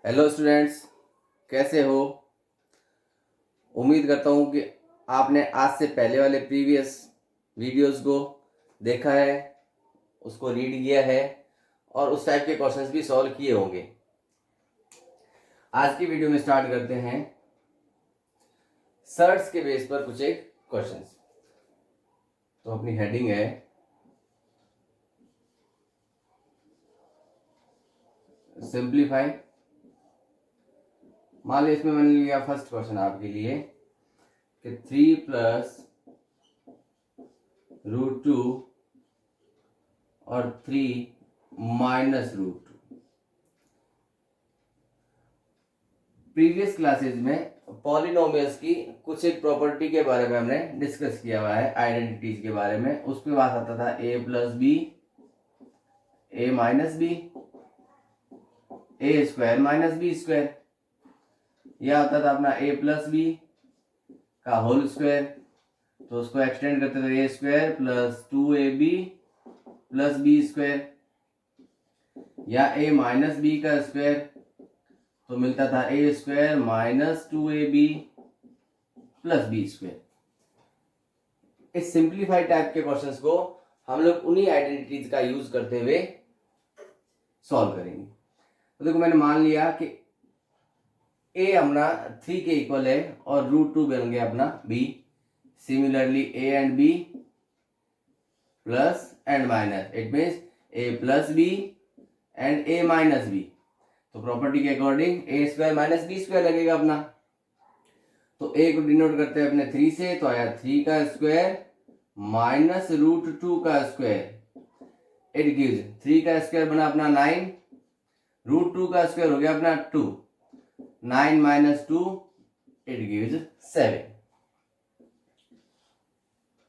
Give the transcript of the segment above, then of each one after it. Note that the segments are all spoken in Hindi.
हेलो स्टूडेंट्स, कैसे हो। उम्मीद करता हूँ कि आपने आज से पहले वाले प्रीवियस वीडियोस को देखा है, उसको रीड किया है और उस टाइप के क्वेश्चंस भी सॉल्व किए होंगे। आज की वीडियो में स्टार्ट करते हैं सर्च के बेस पर कुछ एक क्वेश्चंस। तो अपनी हेडिंग है सिंप्लीफाई। मान लीजिए इसमें मैंने लिया फर्स्ट क्वेश्चन आपके लिए कि 3 + √2 और 3 - √2। प्रीवियस क्लासेस में पॉलिनोमियल्स की कुछ एक प्रॉपर्टी के बारे में हमने डिस्कस किया हुआ है, आइडेंटिटीज के बारे में। उसके बाद आता था a + b, a - b, a² - b²। यह आता था अपना a + b का होल स्क्वायर, तो उसको एक्सटेंड करते थे a² + 2ab + b², या a - b का स्क्वायर तो मिलता था a² - 2ab + b²। इस सिंप्लीफाइड टाइप के क्वेश्चंस को हम लोग उन्हीं आइडेंटिटीज का यूज करते हुए सॉल्व करेंगे। तो देखो, मैंने मान लिया कि a अपना 3 के इक्वल है और √2 बन गया अपना b। Similarly a and b plus and minus, it means a + b and a - b। तो प्रॉपर्टी के अकॉर्डिंग a² - b² लगेगा अपना। तो a को डिनोट करते हैं अपने 3 से, तो आया 3 का स्क्वायर माइनस √2 का स्क्वायर। इट गिव्स 3 का स्क्वायर बना अपना 9, √2 का स्क्वायर हो गया अपना 2, 9 - 2 इट गिव्स 7।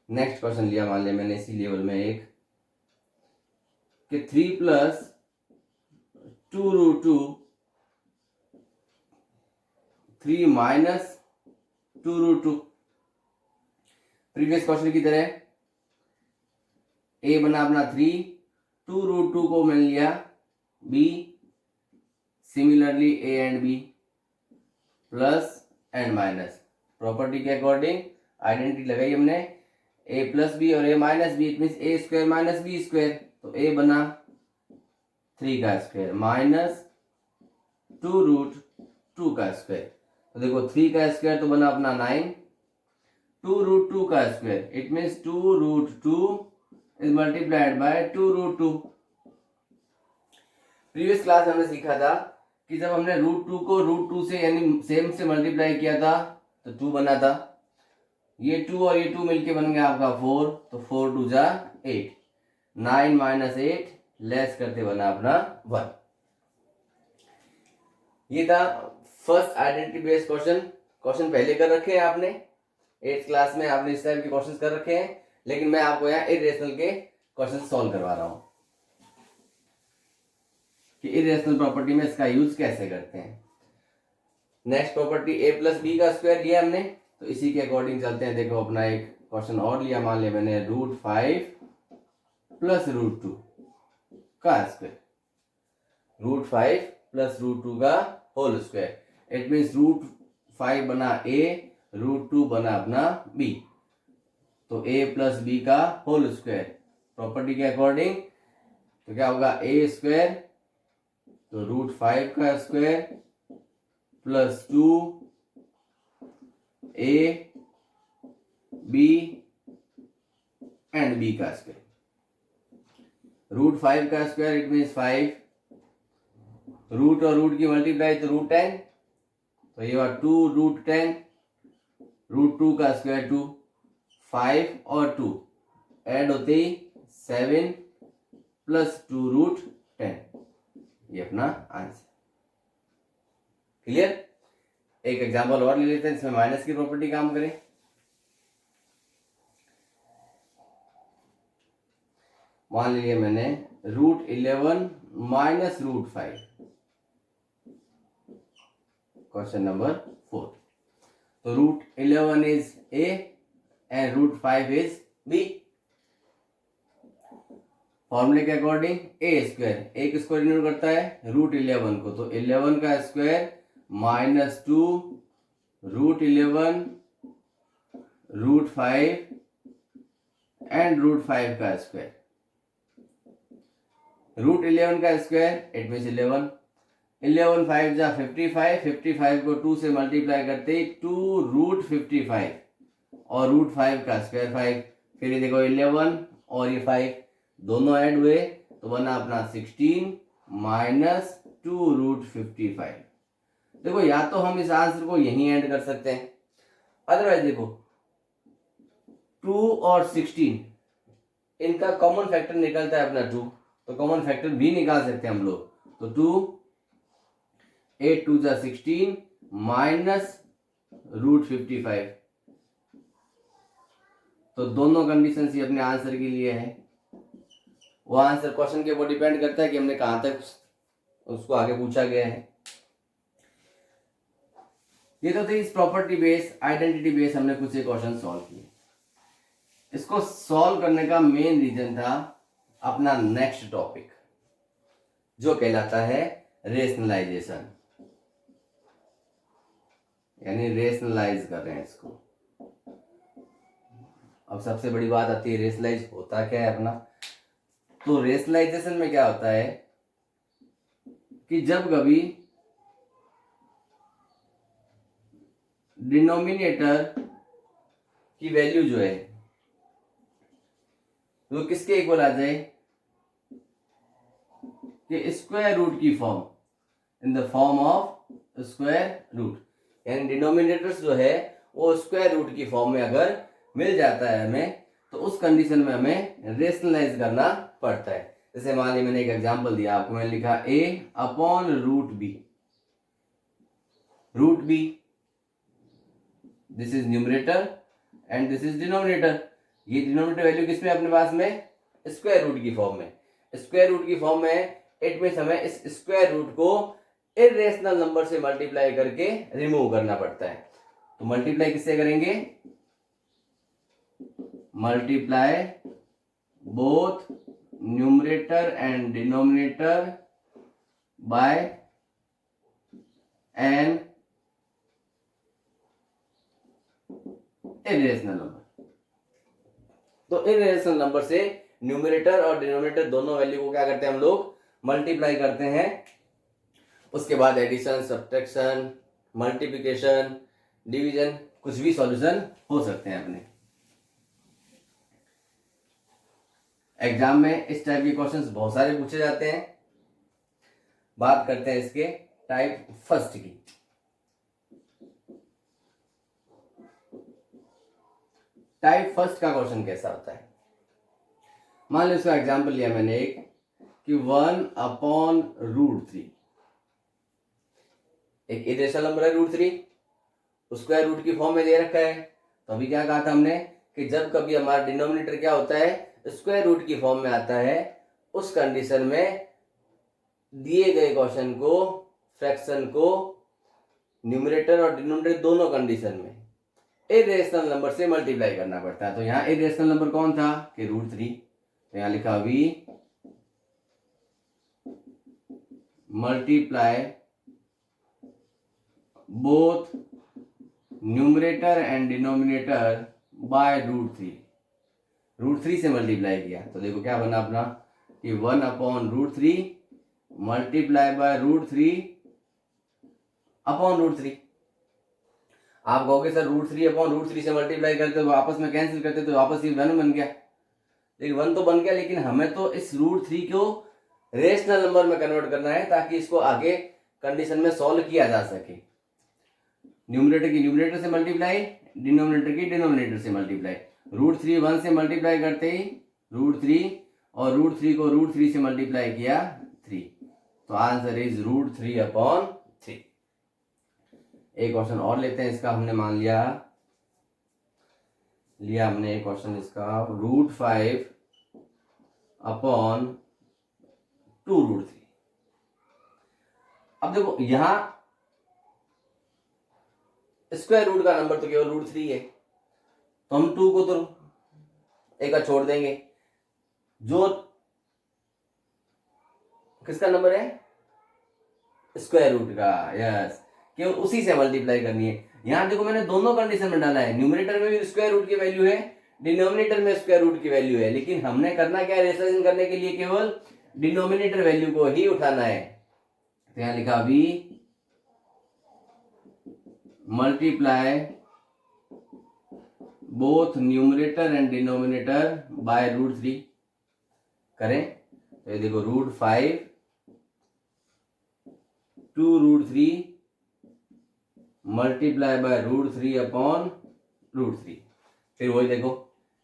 नेक्स्ट क्वेश्चन लिया मान लिया मैंने इसी लेवल में एक कि 3 + 2√2 3 - 2√2। प्रीवियस क्वेश्चन की तरह a बना अपना 3, 2√2 को मिल लिया b। Similarly a and b plus and minus, property के अकॉर्डिंग आइडेंटिटी लगाई हमने a + b और a - b, it means a² - b²। तो a बना 3 का स्क्वायर माइनस 2√2 का स्क्वायर। तो देखो 3 का स्क्वायर तो बना अपना 9, 2√2 का square it means 2√2 is multiplied bye 2√2। Previous class हमने सीखा था कि जब हमने √2 को √2 से यानी सेम से मल्टीप्लाई किया था तो 2 बना था। ये 2 और ये 2 मिलके बन गया आपका 4, तो 4 × 2 = 8, 9 - 8 लेस करते बना अपना 1। ये था first identity based question. Question पहले कर रखे हैं आपने 8th क्लास में, आपने इस टाइप के क्वेश्चन कर रखे हैं, लेकिन मैं आपको यहाँ इरेशनल के क्वेश्चन सॉल्व करवा रहा हूं कि इरेशनल प्रॉपर्टी में इसका यूज कैसे करते हैं। नेक्स्ट प्रॉपर्टी a + b का स्क्वायर लिया हमने, तो इसी के अकॉर्डिंग चलते हैं। देखो अपना एक क्वेश्चन और लिया, मान लिया मैंने √5 + √2 का स्क्वायर, √5 + √2 का होल स्क्वायर। इट मीन्स √5 बना a, √2 बना अपना b, तो a + b का होल स्क्वायर। प्रॉपर्टी के अकॉर्डिंग तो क्या होगा a², तो √5 का square plus 2 a b and b का स्क्वायर। √5 का स्क्वायर इट मीन्स 5, रूट और रूट की मल्टीप्लाई तो √10, तो ये हुआ 2√10, √2 का स्क्वायर 2, 5 और 2 ऐड होते ही 7 + 2√10। ये अपना आंसर। क्लियर। एक एग्जांपल और ले लेते हैं जिसमें माइनस की प्रॉपर्टी काम करें। मान लीजिए मैंने √11 - √5, क्वेश्चन नंबर 4। तो √11 is a and √5 is b। फॉर्मूले के अकॉर्डिंग ए स्क्वायर, एक स्क्वायर डिनोट करता है रूट 11 को, तो 11 का square minus 2 root 11 root 5 and root 5 का स्क्वायर। रूट 11 का स्क्वायर इट मीन्स 11, 11 5 जा 55, 55 को 2 से मल्टीप्लाई करते ही 2 रूट 55 और रूट 5 का स्क्वायर 5, फिर ये देखो 11 और ये 5 दोनों ऐड हुए तो बना अपना 16 माइनस 2 रूट 55। देखो या तो हम इस आंसर को यहीं ऐड कर सकते हैं, अदरवाइज देखो 2 और 16 इनका कॉमन फैक्टर निकलता है अपना 2, तो कॉमन फैक्टर भी निकाल सकते हैं हम लोग। तो 2 8 2 जा 16 माइनस रूट 55, तो दोनों कंडीशन ही अपने आंसर के लिए है। वो आंसर क्वेश्चन के ऊपर डिपेंड करता है कि हमने कहां तक उसको आगे पूछा गया है। ये तो थी इस प्रॉपर्टी बेस आइडेंटिटी बेस हमने कुछ एक क्वेश्चन सॉल्व किए। इसको सॉल्व करने का मेन रीजन था अपना नेक्स्ट टॉपिक जो कहलाता है रेशनलाइजेशन, यानी रेशनलाइज कर रहे हैं इसको। अब सबसे बड़ी बात आती है रेशनलाइज होता क्या है अपना। तो रेशनलाइजेशन में क्या होता है कि जब कभी डिनोमिनेटर की वैल्यू जो है वो किसके इक्वल आ जाए कि स्क्वायर रूट की form, in the form of square root, यानी डिनोमिनेटर्स जो है वो स्क्वायर रूट की फॉर्म में अगर मिल जाता है हमें तो उस कंडीशन में हमें रेशनलाइज करना पड़ता है। जैसे मान लीजिए मैंने एक एग्जांपल दिया आपको, मैंने लिखा a upon root b, root b this is numerator and this is denominator. ये डिनोमिनेटर वैल्यू किसमें अपने पास में स्क्वायर रूट की फॉर्म में, स्क्वायर रूट की फॉर्म में इट मींस हमें इस स्क्वायर रूट को इरेशनल नंबर से मल्टीप्लाई करके रिमूव करना पड़ता है। तो मल्टीप्लाई किससे करेंगे, multiply both numerator and denominator by an irrational number. तो इरेशनल नंबर से न्यूमरेटर और डिनोमिनेटर दोनों वैल्यू को क्या करते हैं हम लोग, मल्टीप्लाई करते हैं। उसके बाद एडिशन, सब्ट्रैक्शन, मल्टीप्लिकेशन, डिवीजन, कुछ भी सॉल्यूशन हो सकते हैं अपने। एग्जाम में इस टाइप के क्वेश्चंस बहुत सारे पूछे जाते हैं। बात करते हैं इसके टाइप फर्स्ट की। टाइप फर्स्ट का क्वेश्चन कैसा होता है, मान लो इसका एग्जांपल लिया मैंने एक कि 1 अपॉन रूट 3, एक इरेशनल नंबर है रूट 3, स्क्वायर रूट की फॉर्म में दे रखा है। तो अभी क्या कहा था हमने कि जब कभी हमारा डिनोमिनेटर क्या होता है स्क्वायर रूट की फॉर्म में आता है, उस कंडीशन में दिए गए क्वेश्चन को, फ्रैक्शन को न्यूमरेटर और डिनोमिनेटर दोनों कंडीशन में इरेशनल नंबर से मल्टीप्लाई करना पड़ता है। तो यहाँ इरेशनल नंबर कौन था कि रूट 3, तो यहाँ लिखा we multiply both numerator and denominator by root 3, root 3 से मल्टीप्लाई किया। तो देखो क्या बना अपना कि 1 upon root 3 multiply by root 3 upon root 3। आप कहोगे सर रूट 3 अपॉन रूट 3 से मल्टीप्लाई करते हो आपस में कैंसिल करते तो वापस ये 1 बन गया, लेकिन 1 तो बन गया, लेकिन हमें तो इस रूट 3 को रेशनल नंबर में कन्वर्ट करना है ताकि इसको आगे कंडीशन में सॉल्व किया जा सके। न्यूमरेटर की न्यूमरेटर से मल्टीप्लाई, डिनोमिनेटर की डिनोमिनेटर से मल्टीप्लाई। रूट 3 1 से मल्टीप्लाई करते ही रूट 3 और रूट 3 को रूट 3 से मल्टीप्लाई किया 3, तो आंसर इज रूट 3 अपॉन 3। एक क्वेश्चन और लेते हैं इसका, हमने मान लिया हमने एक क्वेश्चन इसका रूट 5 अपॉन 2 रूट 3। अब देखो यहां स्क्वायर रूट का नंबर तो केवल रूट 3 है, तो हम 2 को तो एक छोड़ देंगे, जो किसका नंबर है? स्क्वायर रूट का। यस, केवल उसी से मल्टीप्लाई करनी है। यहां देखो मैंने दोनों कंडीशन में डाला है, न्यूमरेटर में भी स्क्वायर रूट की वैल्यू है, डिनोमिनेटर में स्क्वायर रूट की वैल्यू है, लेकिन हमने करना क्या है, रेशनलाइजेशन करने के लिए केवल डिनोमिनेटर वैल्यू को ही उठाना है। तो यहां लिखा we multiply both numerator and denominator by √3 करें। तो ये देखो √5 2√3 मल्टीप्लाई बाय √3 अपॉन √3। फिर वही देखो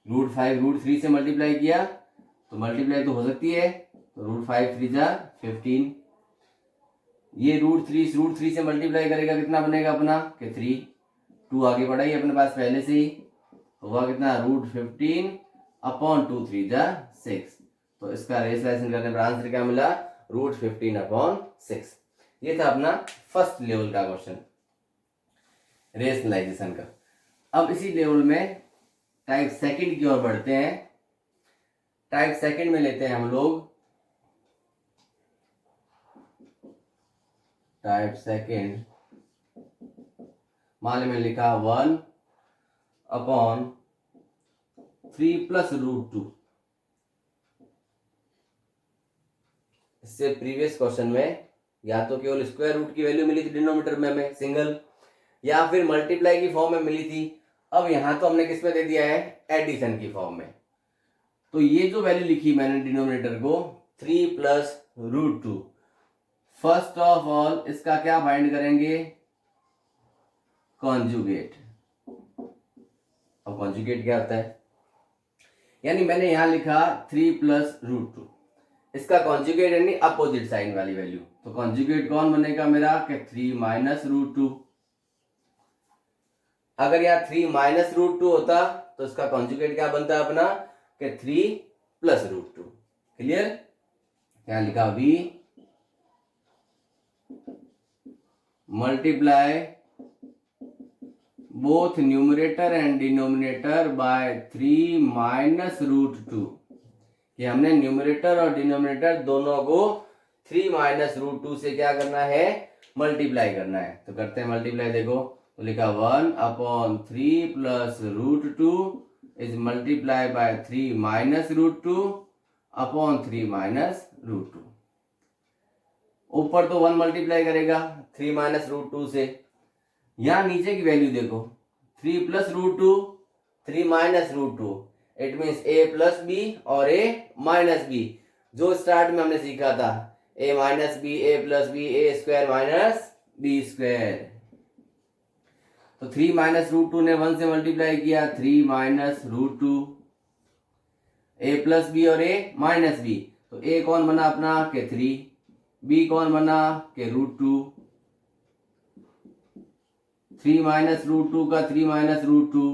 √5 √3 से मल्टीप्लाई किया तो मल्टीप्लाई तो हो सकती है, तो √5 3 जा 15। ये √3 से मल्टीप्लाई करेगा कितना बनेगा अपना कि 3। 2 आगे बढ़ा ही अपने पास पहले से ही, तो हुआ कितना √15 अपॉन 2 3 जा 6। तो इसका रेशनलाइजेशन करने पर आंसर क्या मिला? √15 अपॉन 6। ये था अपना फर्स्ट लेवल का क्वेश्चन रेशनलाइजेशन का। अब इसी लेवल में टाइप सेकंड की ओर बढ़ते हैं। टाइप सेकंड में लेते हैं हम लोग टाइप सेकंड, मान में लिखा 1 अपॉन 3 प्लस √2। इससे प्रीवियस क्वेश्चन में या तो केवल स्क्वायर रूट की वैल्यू मिली थी डिनोमिनेटर में हमें सिंगल, या फिर मल्टीप्लाई की फॉर्म में मिली थी। अब यहां तो हमने किस में दे दिया है? एडिशन की फॉर्म में। तो ये जो वैल्यू लिखी मैंने डिनोमिनेटर को 3 प्लस √2, फर्स्ट ऑफ ऑल इसका क्या फाइंड करेंगे? कॉन्जुगेट। अब कॉन्जुगेट क्या होता है? यानी मैंने यहां लिखा 3 प्लस √2, इसका कॉन्जुगेट यानी अपोजिट साइन वाली वैल्यू। तो कॉन्जुगेट कौन बनेगा मेरा कि 3 माइनस √2। अगर यहाँ 3 माइनस √2 होता तो इसका कॉन्जुगेट क्या बनता है अपना कि 3 प्लस √2। क्लियर? यहाँ लिखा we multiply both numerator and denominator by 3 minus √2। कि हमने न्यूमरेटर और डिनोमिनेटर दोनों को 3 माइनस √2 से क्या करना है? मल्टीप्लाई करना है। तो करते हैं मल्टीप्लाई। देखो तो लिखा 1 upon 3 plus √2 is multiply by 3 minus √2 upon 3 minus √2। ऊपर तो 1 मल्टीप्लाई करेगा 3 माइनस √2 से, यहां नीचे की वैल्यू देखो 3 plus √2 3 minus √2, it means a plus B और a माइनस बी, जो स्टार्ट में हमने सीखा था a minus b a plus b a square minus B square. तो 3 माइनस √2 ने 1 से मल्टीप्लाई किया 3 माइनस √2, a प्लस बी और a माइनस बी। तो a कौन बना अपना के 3, b कौन बना के √2, 3 माइनस √2 का 3 माइनस √2,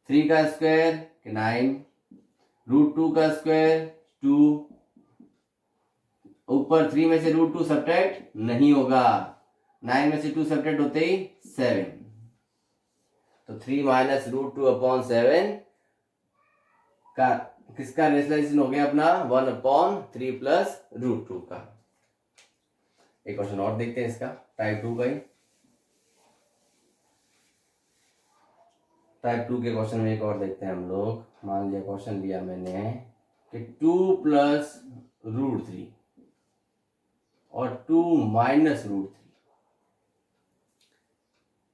3 का स्क्वायर 9, √2 का स्क्वायर 2, ऊपर 3 में से √2 सब्ट्रैक्ट नहीं होगा, 9 में से 2 सब्ट्रैक्ट होते ही 7। तो 3 माइनस √2 अपॉन 7 का किसका रेशनलाइजेशन हो गया अपना 1 अपॉन 3 प्लस √2 का। एक क्वेश्चन और देखते हैं इसका, टाइप 2 का ही। टाइप 2 के क्वेश्चन में एक और देखते हैं हम लोग। मान लिया क्वेश्चन लिया मैंने कि 2 प्लस √3 और 2 माइनस √3।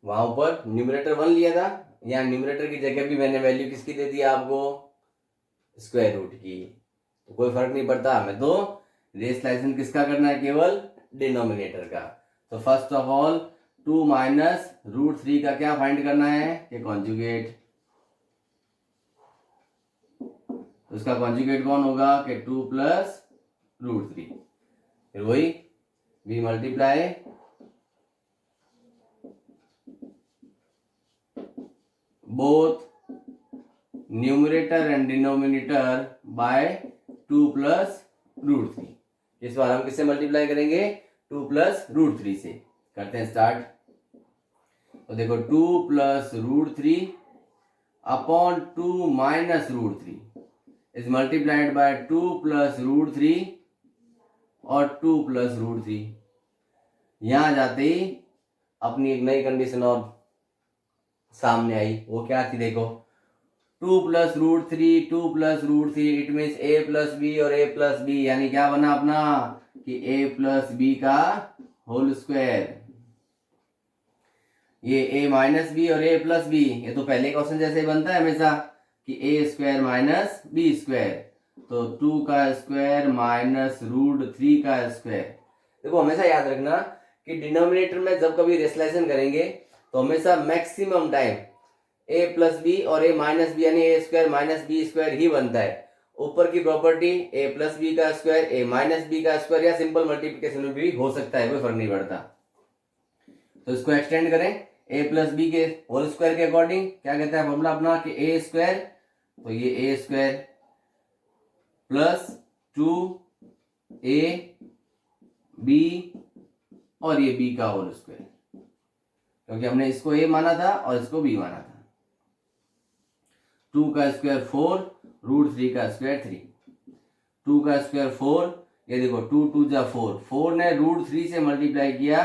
वहां ऊपर न्यूमरेटर 1 लिया था, यहाँ न्यूमरेटर की जगह भी मैंने वैल्यू किसकी दे दी आपको? स्क्वायर रूट की। तो कोई फर्क नहीं पड़ता, हमें तो रेशनलाइजेशन किसका करना है? केवल डिनोमिनेटर का। तो फर्स्ट ऑफ ऑल 2 माइनस √3 का क्या फाइंड करना है? कि कॉन्जुगेट। तो उसका कॉन्जुगेट कौन होगा कि 2 प्लस √3। फिर वही we multiply both numerator and denominator by 2 plus √3। इस बार हम किससे मल्टीप्लाई करेंगे? 2 प्लस √3 से। करते हैं स्टार्ट। तो देखो 2 plus √3 upon 2 minus √3 is multiplied bye 2 plus √3 और 2 प्लस रूट 3। यहां जाते ही अपनी एक नई कंडीशन और सामने आई, वो क्या थी देखो, 2 plus root 3, 2 plus root 3, it means a plus B और a प्लस बी, यानी क्या बना अपना कि a प्लस बी का होल स्क्वायर। ये a माइनस बी और a प्लस बी, ये तो पहले क्वेश्चन जैसे ही बनता है हमेशा कि a square minus B square, तो 2 का स्क्वायर माइनस रूट 3 का स्क्वायर। देखो हमेशा याद रखना कि डिनोमिनेटर में जब कभी रेशनलाइजेशन करेंगे तो हमेशा maximum time a plus B और a माइनस बी यानी a square minus B square ही बनता है। ऊपर की प्रॉपर्टी a प्लस बी का स्क्वायर, a माइनस बी का स्क्वायर या सिंपल मल्टीप्लिकेशन में भी हो सकता है, कोई फर्क नहीं पड़ता। तो इसको एक्सटेंड करें a प्लस बी के होल स्क्वायर के अकॉर्डिंग, क्या कहता है फॉर्मूला अपना कि a स्क्वायर, तो ये a square plus 2a b और ये b का होल स्क्वायर, क्योंकि हमने इसको a माना था और इसको b माना था। 2 का स्क्वायर 4, रूट 3 का स्क्वायर 3, 2 का स्क्वायर 4, ये देखो 2 2 जा 4, 4 ने रूट 3 से मल्टीप्लाई किया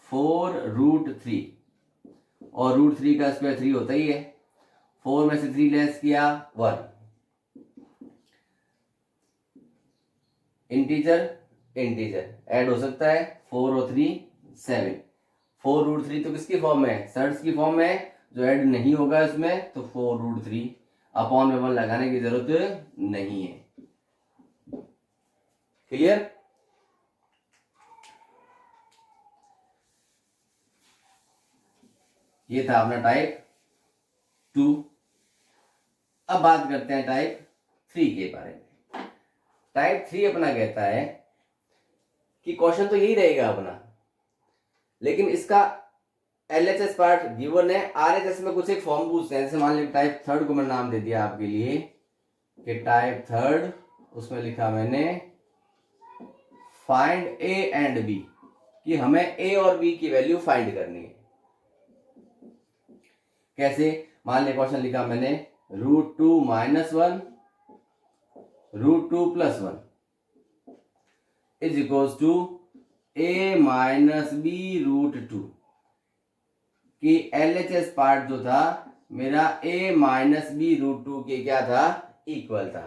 4 रूट 3, और रूट 3 का स्क्वायर 3 होता ही है, 4 में से 3 लेस किया 1, इंटीजर इंटीजर ऐड हो सकता है, 4 और 3 7, 4 रूट 3 तो किसकी फॉर्म में है, सर्ट्स की फॉर्म में है, जो ऐड नहीं होगा इसमें, तो 4 रूट 3 अपॉन में 1 लगाने की जरूरत नहीं है। क्लियर? ये था अपना टाइप 2। अब बात करते हैं टाइप 3 के बारे में। टाइप 3 अपना कहता है कि क्वेश्चन तो यही रहेगा अपना, लेकिन इसका LHS पार्ट गिवन है, RHS में कुछ एक फॉर्म पूछते हैं। जैसे मान लीजिए टाइप 3 को मैंने नाम दे दिया आपके लिए कि टाइप 3, उसमें लिखा मैंने फाइंड A एंड B, कि हमें A और B की वैल्यू फाइंड करनी है। कैसे? मान लिया क्वेश्चन लिखा मैंने root 2 minus 1 root 2 plus 1 is equals to A minus b root 2, कि LHS पार्ट जो था मेरा A माइनस बी रूट 2 के क्या था, इक्वल था।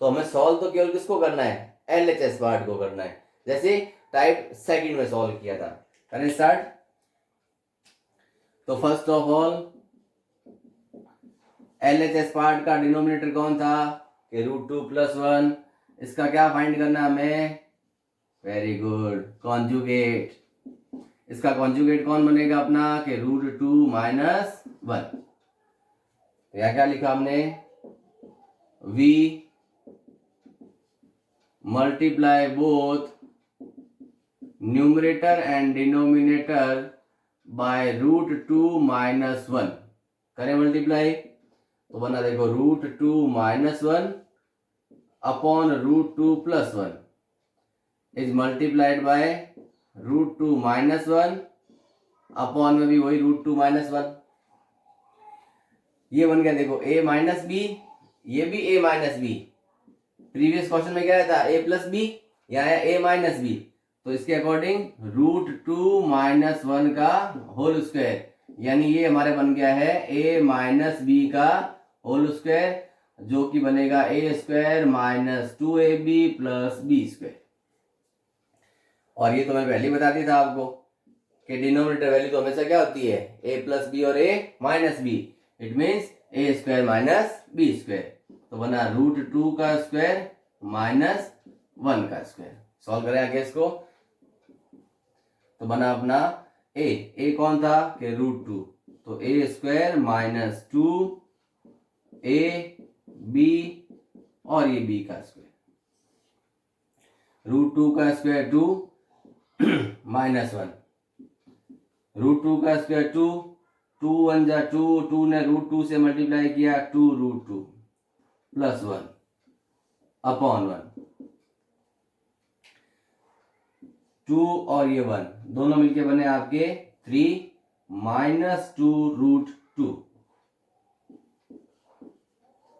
तो हमें सॉल्व तो केवल किसको करना है, LHS पार्ट को करना है, जैसे टाइप 2 में सॉल्व किया था। करें स्टार्ट। तो first of all LHS part का डिनोमिनेटर कौन था कि रूट 2 प्लस 1, इसका क्या फाइंड करना है हमें, वेरी गुड, कॉन्जुगेट। इसका कॉन्जुगेट कौन बनेगा अपना कि रूट 2 माइनस 1। तो यहां क्या लिखा हमने, v multiply both numerator and denominator by root 2 minus 1। करें मल्टीप्लाई, तो बना देखो root 2 minus 1 upon root 2 plus 1 is multiplied by root 2 minus 1 upon में भी वही रूट 2 माइनस 1। ये बन गया देखो a माइनस बी, ये भी a minus b. Previous question में क्या था, a प्लस बी, यहाँ है a माइनस बी, तो इसके अकॉर्डिंग रूट 2 माइनस 1 का होल स्क्वायर, यानी ये हमारे बन गया है a माइनस बी का होल स्क्वायर, जो कि बनेगा a square minus 2ab plus b square. और ये तो मैं पहले ही बता दिया था आपको कि डिनोमिनेटर वैल्यू तो हमेशा क्या होती है, a प्लस बी और a minus b, it means a square minus B square. तो बना रूट 2 का स्क्वायर माइनस 1 का स्क्वायर। सॉल्व करें आगे इसको, तो बना अपना a कौन था कि रूट 2, तो a square minus 2a b और ये b का स्क्वायर, रूट 2 का स्क्वायर 2 माइनस 1, रूट 2 का स्क्वायर 2, 2 1 जा 2, 2 ने रूट 2 से मल्टीप्लाई किया 2 रूट 2 प्लस 1 अपॉन 1, 2 और ये 1 दोनों मिलके बने आपके 3 माइनस 2 रूट 2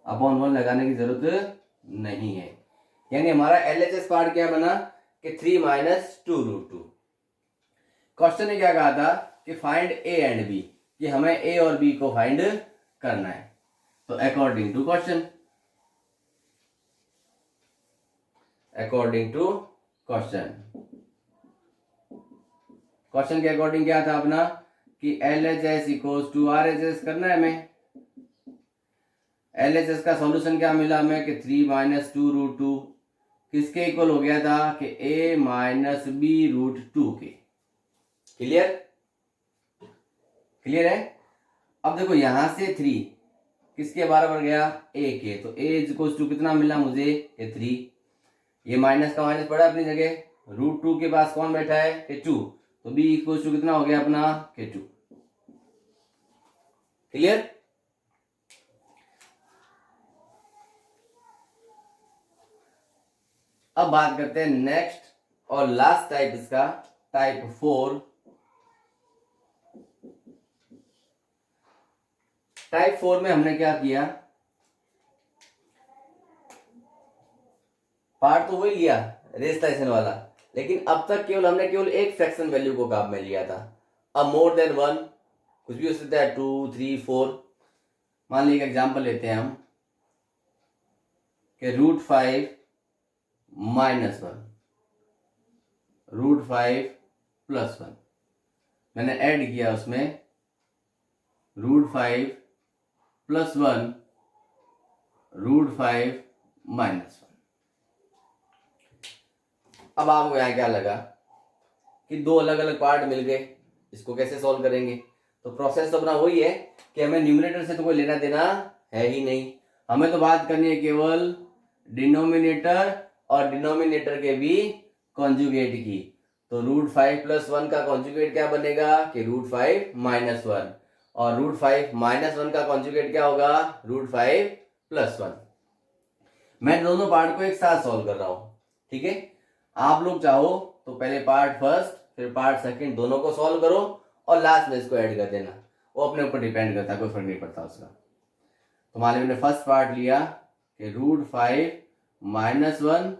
अपॉन 1 लगाने की जरूरत नहीं है। यानी हमारा LHS पार्ट क्या बना कि 3 माइनस 2√2। क्वेश्चन ने क्या कहा था कि फाइंड ए एंड बी, कि हमें ए और बी को फाइंड करना है। तो अकॉर्डिंग टू क्वेश्चन, क्वेश्चन के अकॉर्डिंग क्या था अपना कि LHS इक्वल्स टू RHS करना है हमें। LHS का सॉल्यूशन क्या मिला हमें कि 3 माइनस 2√2 किसके इक्वल हो गया था कि a माइनस b√2 के। क्लियर है। अब देखो यहां से 3 किसके बराबर गया a के, तो a इक्वल्स टू कितना मिला मुझे ये 3, ये माइनस का माइनस पड़ा अपनी जगह, √2 के पास कौन बैठा है कि 2, तो b इक्वल्स टू कितना हो गया अपना कि 2। क्लियर। अब बात करते हैं नेक्स्ट और लास्ट टाइप इसका, टाइप 4। टाइप 4 में हमने क्या किया, पार्ट तो वही लिया रेशनलाइजेशन वाला, लेकिन अब तक हमने केवल एक फ्रैक्शन वैल्यू को काम में लिया था। अब मोर देन 1 कुछ भी हो सकता है, 2 3 4। मान लीजिए एग्जांपल लेते हैं हम कि √5 माइनस 1, √5 प्लस 1, मैंने ऐड किया उसमें √5 प्लस 1, √5 माइनस 1। अब आपको यहाँ क्या लगा कि दो अलग अलग पार्ट मिल गए, इसको कैसे सॉल्व करेंगे। तो प्रोसेस तो अपना वही है कि हमें न्यूमरेटर से तो कोई लेना देना है ही नहीं, हमें तो बात करनी है केवल डिनोमिनेटर और डिनोमिनेटर के भी कॉन्जुगेट की। तो √5 प्लस 1 का कॉन्जुगेट क्या बनेगा कि √5 माइनस 1, और √5 माइनस 1 का कॉन्जुगेट क्या होगा √5 प्लस 1। मैं दोनों पार्ट को एक साथ सॉल्व कर रहा हूं, ठीक है। आप लोग चाहो तो पहले पार्ट फर्स्ट फिर पार्ट सेकंड दोनों को सॉल्व करो और लास्ट में इसको ऐड कर देना, वो अपने ऊपर डिपेंड करता है, कोई फर्क नहीं पड़ता उसका। तो मान लीजिए मैंने फर्स्ट पार्ट लिया कि √5 माइनस 1,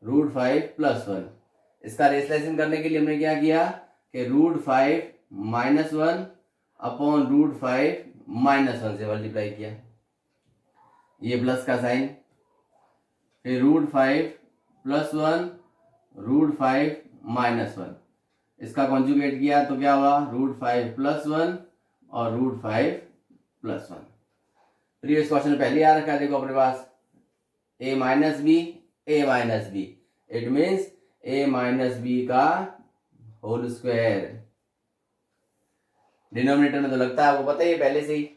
√5 प्लस 1। इसका रेशनलाइजेशन करने के लिए हमने क्या किया कि √5 माइनस 1 अपॉन √5 माइनस 1 से मल्टीप्लाई किया, ये प्लस का साइन, फिर √5 प्लस 1 √5 माइनस 1, इसका कॉन्जुगेट किया तो क्या हुआ √5 प्लस 1 और √5 प्लस 1। प्रीवियस क्वेश्चन पहले आ रखा है, देखो अपने पास a minus b, a minus b, it means a minus B का होल स्क्वायर। डिनोमिनेटर में तो लगता है आपको पता ही है पहले से ही,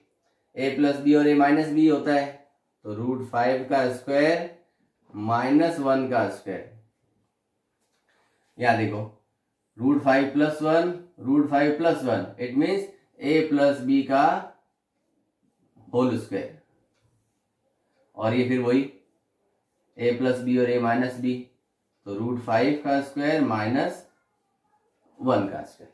a प्लस बी और a माइनस बी होता है, तो √5 का स्क्वायर माइनस 1 का स्क्वायर। यहां देखो √5 plus 1 √5 plus 1, it means a plus B का होल स्क्वायर, और ये फिर वही a प्लस बी और a माइनस बी, तो √5 का स्क्वायर माइनस 1 का स्क्वायर।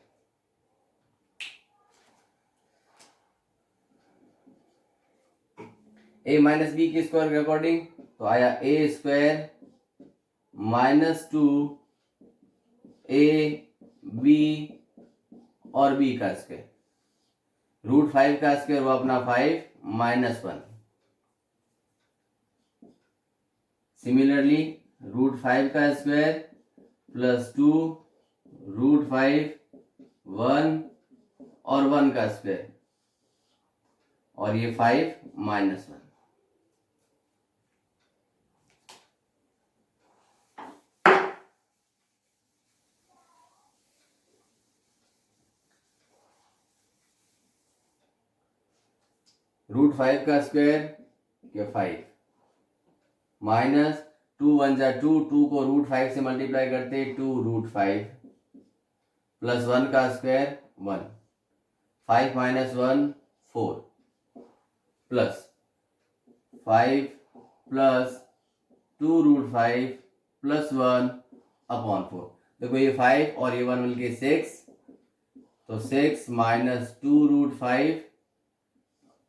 a माइनस बी के स्क्वायर के अकॉर्डिंग तो आया a square minus 2 a b और b का स्क्वायर, √5 का स्क्वायर हुआ अपना 5 माइनस 1। सिमिलरली √5 का स्क्वायर प्लस 2 √5 1 और 1 का स्क्वायर, और ये 5 माइनस 1। √5 का स्क्वायर या 5 माइनस 2 1 जा 2, 2 को √5 से मल्टीप्लाई करते 2 √5 प्लस 1 का square 1, 5 minus 1 4 plus 5 plus 2 √5 plus 1 upon 4। देखो ये 5 और ये 1 मिलके 6, तो 6 माइनस 2 √5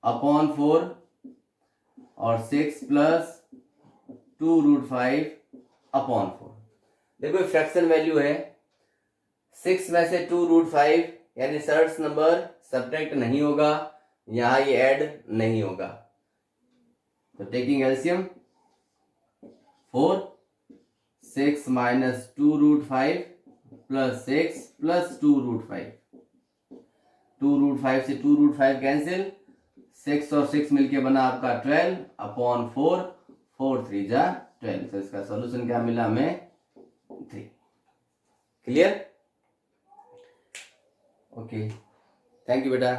अपॉन 4 और 6 प्लस 2 √5 अपॉन 4। देखो फ्रैक्शन वैल्यू है 6 में से 2√5, यानी सर्ट्स नंबर सब्ट्रैक्ट नहीं होगा, यहाँ ये ऐड नहीं होगा। तो taking LCM 4, 6 minus 2√5 plus 6 plus 2√5, 2√5 से 2√5 कैंसिल, 6 और 6 मिलके बना आपका 12 अपॉन 4, 4 3 जा 12। तो इसका सॉल्यूशन क्या मिला हमें 3। क्लियर? ओके, थैंक यू बेटा।